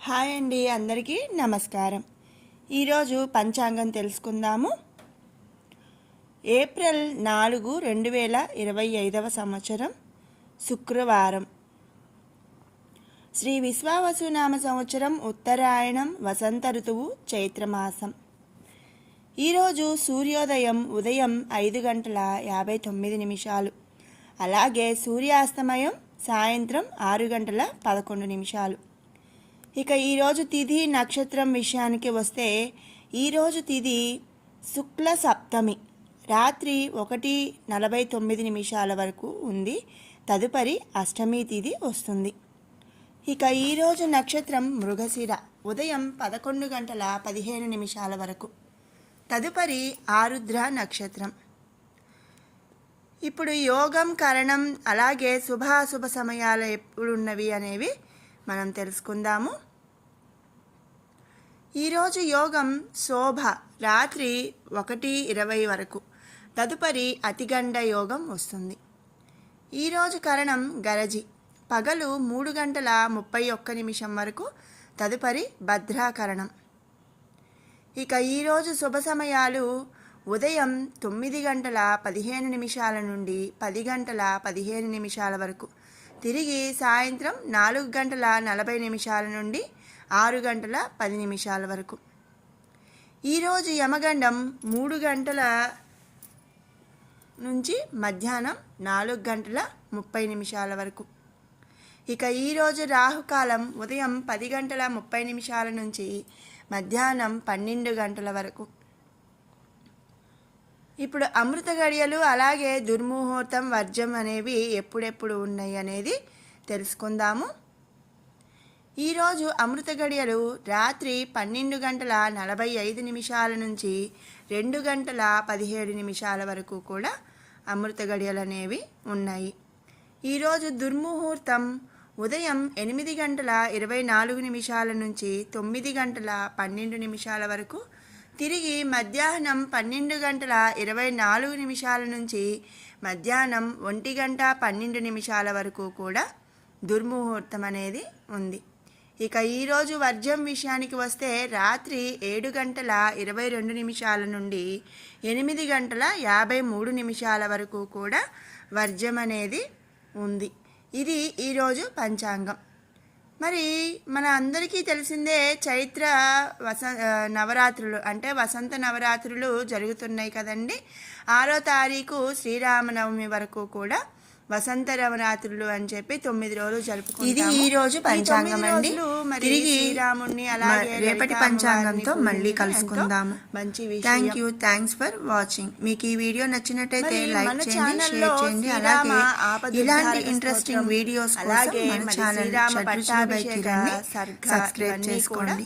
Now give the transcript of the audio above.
Hi అండి, అందరికీ నమస్కారం. ఈరోజు పంచాంగం తెలుసుకుందాము. ఏప్రిల్ 4, 2025 సంవత్సరం శుక్రవారం. శ్రీ విశ్వావసునామ సంవత్సరం ఉత్తరాయణం, వసంత ఋతువు, చైత్రమాసం. ఈరోజు సూర్యోదయం ఉదయం 5:59, అలాగే సూర్యాస్తమయం సాయంత్రం 6:11. ఇక ఈరోజు తిథి నక్షత్రం విషయానికి వస్తే, ఈరోజు తిథి శుక్ల సప్తమి రాత్రి 1:49 వరకు ఉంది. తదుపరి అష్టమి తిథి వస్తుంది. ఇక ఈరోజు నక్షత్రం మృగశిర ఉదయం 11:15 వరకు. తదుపరి ఆరుద్ర నక్షత్రం. ఇప్పుడు యోగం, కరణం, అలాగే శుభాశుభ సమయాలు ఎప్పుడున్నవి అనేవి మనం తెలుసుకుందాము. ఈరోజు యోగం శోభ రాత్రి 1:20 వరకు. తదుపరి అతిగండ యోగం వస్తుంది. ఈరోజు కరణం గరజి పగలు 3:31 వరకు. తదుపరి భద్రాకరణం. ఇక ఈరోజు శుభ సమయాలు ఉదయం 9:15 నుండి 10:15 వరకు. తిరిగి సాయంత్రం 4:40 నుండి 6:10 వరకు. ఈరోజు యమగండం 3 గంటల నుంచి మధ్యాహ్నం 4:30 వరకు. ఇక ఈరోజు రాహుకాలం ఉదయం 10:30 నుంచి మధ్యాహ్నం 12 వరకు. ఇప్పుడు అమృత గడియలు, అలాగే దుర్ముహూర్తం, వర్జం అనేవి ఎప్పుడెప్పుడు ఉన్నాయి అనేది తెలుసుకుందాము. ఈరోజు అమృత గడియలు రాత్రి 12:45 నుంచి 2:17 వరకు కూడా అమృత గడియలు అనేవి ఉన్నాయి. ఈరోజు దుర్ముహూర్తం ఉదయం 8:24 నుంచి 9:12 వరకు. తిరిగి మధ్యాహ్నం 12:24 నుంచి మధ్యాహ్నం 1:12 వరకు కూడా దుర్ముహూర్తం అనేది ఉంది. ఇక ఈరోజు వర్జం విషయానికి వస్తే, రాత్రి 7:22 నుండి 8:53 వరకు కూడా వర్జం అనేది ఉంది. ఇది ఈరోజు పంచాంగం. మరి మన అందరికీ తెలిసిందే, చైత్ర నవరాత్రులు అంటే వసంత నవరాత్రులు జరుగుతున్నాయి కదండి. 6వ తారీఖు శ్రీరామనవమి వరకు కూడా వసంత నవరాత్రులు అని చెప్పి 9 రోజులు జరుపుకుంటాము. ఇది ఈ రోజు పంచాంగం అండి. తిరిగి శ్రీరాముడిని అలాగే రేపటి పంచాంగంతో మళ్ళీ కలుసుకుందాము. మంచి విషయం. Thank you. Thanks for watching. మీకు ఈ వీడియో నచ్చినట్టయితే లైక్ చేయండి, షేర్ చేయండి. అలాగే ఇలాంటి ఇంట్రెస్టింగ్ వీడియోస్ కోసం మన ఛానల్ సబ్స్క్రైబ్ చేసుకోండి.